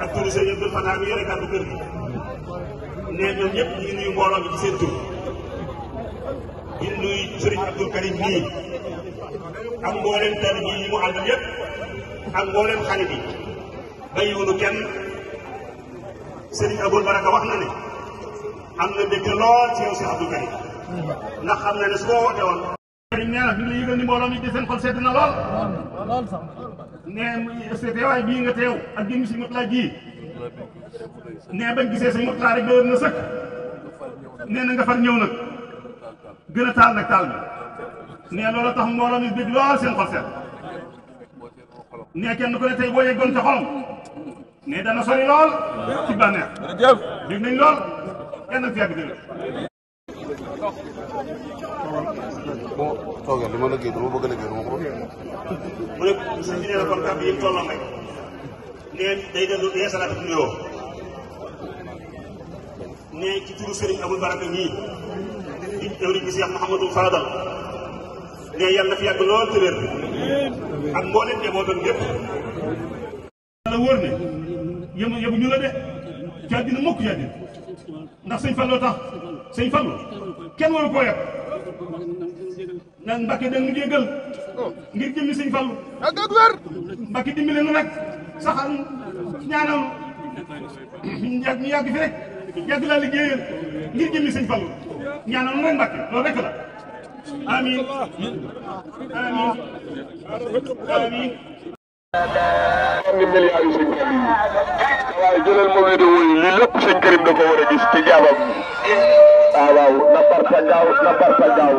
ak turu sëñ Abdou Fatah bi yore kàddu kër gi ne ñoom ñëpp ñu ngi nuyu mbooloo bi ci seen tur di nuyu Serigne Abdou Karim nii ak mboolem taalibe yi mu àndal yëpp ak mboolem xarit yi bàyyiwuñu kenn. Serigne Abou Baraka wax na ne am na dëgg lool ci yow si Abdou Karim ndax xam na ne su ko woote woon. Karim nee na fi nga yëgal ni mbooloo mi di seen xol sedd na lool sax nee sa teewaay bii nga teew ak jëmmi si Moutalla ji nee bañ gisee sëñ Moutalla rek doon na sëkk nee na nga far ñëw nag gën a taal nag taal bi nee loolu tax mbooloo mi dégg lool seen xol sedd nee kenn ku ne tey boo yeggoon ca xolam nee dana sori lool ci bànneex dégg nañ lool kenn fi yàgg dégg bon toogee li ma liggéey dama bëgg a liggéey dama ko. mu ne sëñ bi nee na kon kàddu yi tolloon rek nee day dellu yeesalaat ak nuyoo nee ci turu Serigne Abou Baraka ñii di jëwriñ bi Cheikh Mouhamadou Fadal nee yàlla na fi yàgg lool te wér ak mboolem njabootam yëpp. la wóor ne yëbu ñu la de ci àddina mukk ci àddina ndax sëñ Fallou tax sëñ Fallou kenn waru koo yeb nag Mbacke da nga jéggal ngir jëmmi sëñ Fallou ak wér Mbacke dimbale nu nag saxal ñaanal ñu yàgg fi rek yàgg laa liggéeyal ngir jëmmi sëñ Fallou ñaanal nu rek Mbacke loolu rek la amiin amiin amiin am ni milliards yu sëñ Karim waaye jëlal ma vidéo yi lii lépp sëñ Karim da ko war a gis ci jaabam waaw waaw na barka gaaw